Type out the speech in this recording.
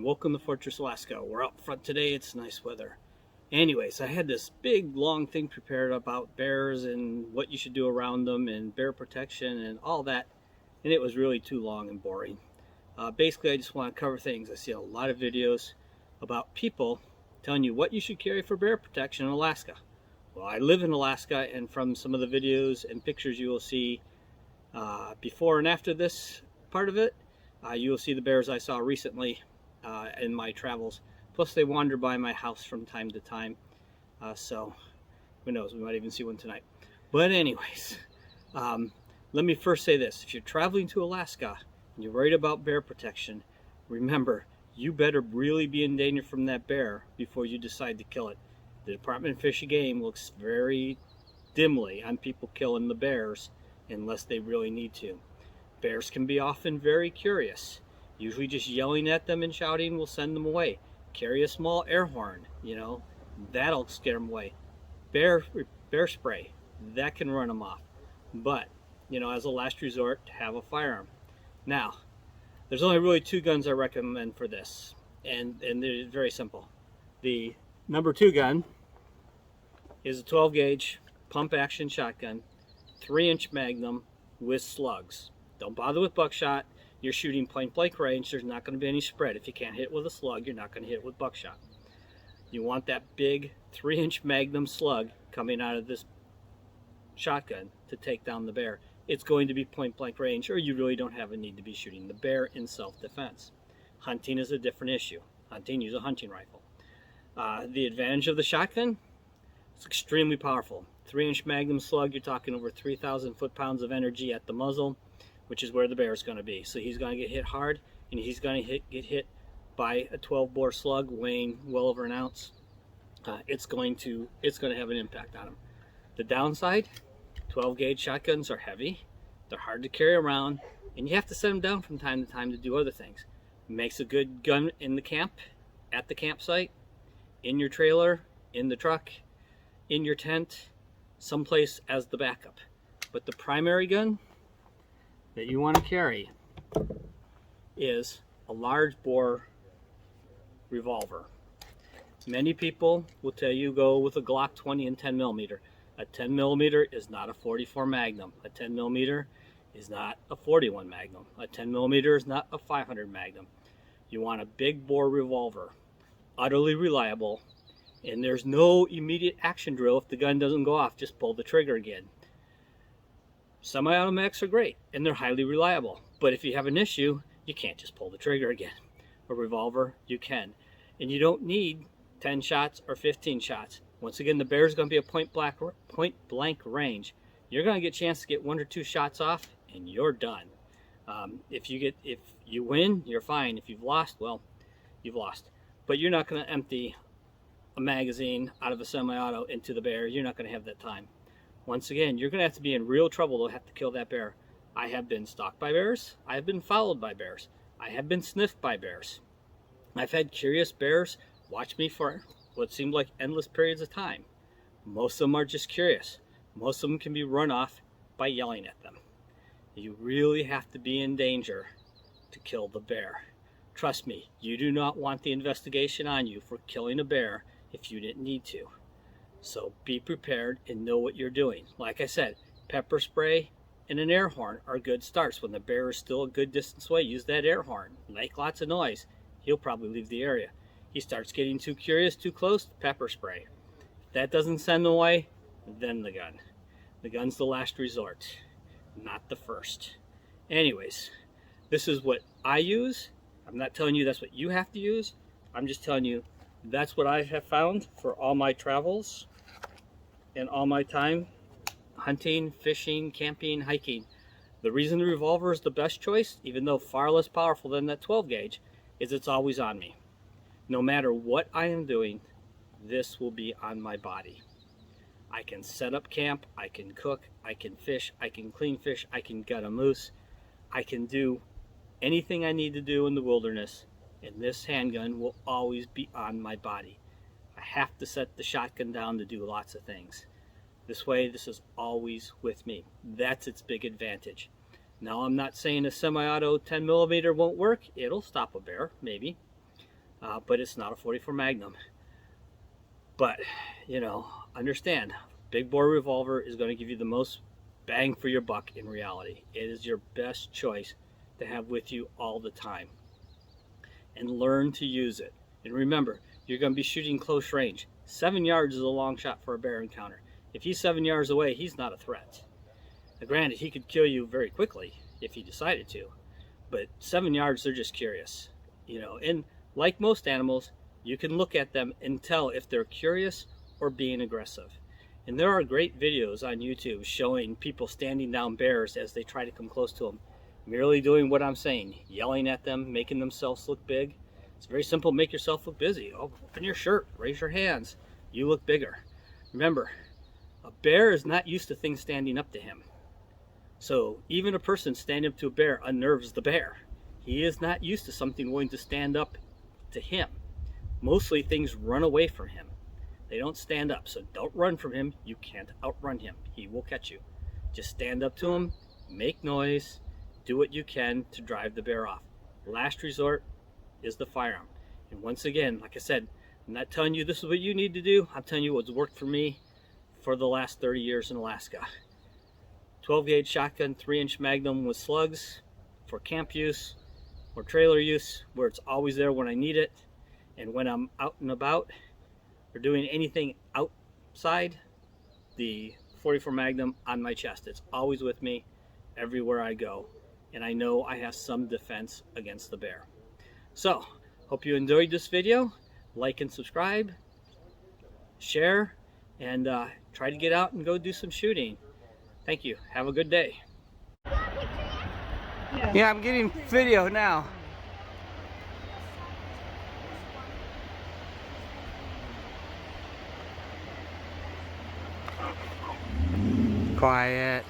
welcome to Fortress, Alaska. We're out front today. It's nice weather. Anyways, I had this big long thing prepared about bears and what you should do around them and bear protection and all that, and it was really too long and boring. Basically, I just want to cover things. I see a lot of videos about people telling you what you should carry for bear protection in Alaska. Well, I live in Alaska, and from some of the videos and pictures you will see before and after this part of it, you will see the bears I saw recently in my travels. Plus, they wander by my house from time to time. So, who knows? We might even see one tonight. But anyways, let me first say this. If you're traveling to Alaska and you're worried about bear protection, remember, you better really be in danger from that bear before you decide to kill it. The Department of Fish and Game looks very dimly on people killing the bears unless they really need to. Bears can be often very curious. Usually just yelling at them and shouting will send them away. Carry a small air horn, that'll scare them away. Bear spray, that can run them off. But, as a last resort, have a firearm. Now, there's only really two guns I recommend for this, and they're very simple. The number 2 gun is a 12 gauge pump action shotgun, 3-inch Magnum with slugs. Don't bother with buckshot. You're shooting point blank range. There's not going to be any spread. If you can't hit with a slug, you're not going to hit with buckshot. You want that big 3-inch Magnum slug coming out of this shotgun to take down the bear. It's going to be point blank range, or you really don't have a need to be shooting the bear in self-defense. Hunting is a different issue. Hunting, use a hunting rifle. The advantage of the shotgun, it's extremely powerful. 3-inch Magnum slug, you're talking over 3,000 foot-pounds of energy at the muzzle, which is where the bear is going to be. So he's going to get hit hard, and he's going to get hit by a 12-bore slug weighing well over an ounce. It's going to have an impact on him. The downside, 12-gauge shotguns are heavy, they're hard to carry around, and you have to set them down from time to time to do other things. It makes a good gun in the camp, at the campsite, in your trailer, in the truck, in your tent, someplace as the backup. But the primary gun that you want to carry is a large bore revolver. Many people will tell you go with a Glock 20 and 10 millimeter. A 10 millimeter is not a 44 Magnum. A 10 millimeter is not a 41 Magnum. A 10 millimeter is not a 500 Magnum. You want a big bore revolver, utterly reliable, and there's no immediate action drill. If the gun doesn't go off, just pull the trigger again. Semi-automatics are great, and they're highly reliable. But if you have an issue, you can't just pull the trigger again. A revolver, you can. And you don't need 10 shots or 15 shots. Once again, the bear's going to be a point blank range. You're going to get a chance to get 1 or 2 shots off, and you're done. If you win, you're fine. If you've lost, well, you've lost. But you're not going to empty a magazine out of a semi-auto into the bear. You're not going to have that time. Once again, you're going to have to be in real trouble to have to kill that bear. I have been stalked by bears. I have been followed by bears. I have been sniffed by bears. I've had curious bears watch me for what seemed like endless periods of time. Most of them are just curious. Most of them can be run off by yelling at them. You really have to be in danger to kill the bear. Trust me, you do not want the investigation on you for killing a bear if you didn't need to. So be prepared and know what you're doing. Like I said, pepper spray and an air horn are good starts. When the bear is still a good distance away, use that air horn. Make lots of noise. He'll probably leave the area. He starts getting too curious, too close, pepper spray. If that doesn't send them away, then the gun. The gun's the last resort, not the first. Anyways, this is what I use. I'm not telling you that's what you have to use. I'm just telling you that's what I have found for all my travels and all my time hunting, fishing, camping, hiking. The reason the revolver is the best choice, even though far less powerful than that 12 gauge, is it's always on me. No matter what I am doing, this will be on my body. I can set up camp, I can cook, I can fish, I can clean fish, I can gut a moose. I can do anything I need to do in the wilderness, and this handgun will always be on my body. I have to set the shotgun down to do lots of things. This way, this is always with me. That's its big advantage. Now, I'm not saying a semi-auto 10 millimeter won't work. It'll stop a bear, maybe. but it's not a 44 Magnum. But, understand, big bore revolver is going to give you the most bang for your buck in reality. It is your best choice to have with you all the time. And learn to use it. And remember, you're going to be shooting close range. 7 yards is a long shot for a bear encounter. If he's 7 yards away, he's not a threat. Now, granted, he could kill you very quickly if he decided to. But 7 yards, they're just curious. And like most animals, you can look at them and tell if they're curious or being aggressive. And there are great videos on YouTube showing people standing down bears as they try to come close to them, merely doing what I'm saying, yelling at them, making themselves look big. It's very simple. Make yourself look busy. Open your shirt, raise your hands. You look bigger. Remember, a bear is not used to things standing up to him. So even a person standing up to a bear unnerves the bear. He is not used to something willing to stand up to him. Mostly things run away from him. They don't stand up. So don't run from him. You can't outrun him. He will catch you. Just stand up to him, make noise, do what you can to drive the bear off. Last resort is the firearm. And once again, like I said, I'm not telling you this is what you need to do. I'm telling you what's worked for me for the last 30 years in Alaska. 12 gauge shotgun, 3-inch Magnum with slugs for camp use or trailer use, where it's always there when I need it. And when I'm out and about or doing anything outside, the 44 Magnum on my chest. It's always with me everywhere I go. And I know I have some defense against the bear. So, hope you enjoyed this video. Like and subscribe, share, and try to get out and go do some shooting. Thank you. Have a good day. Yeah, I'm getting video now. Quiet.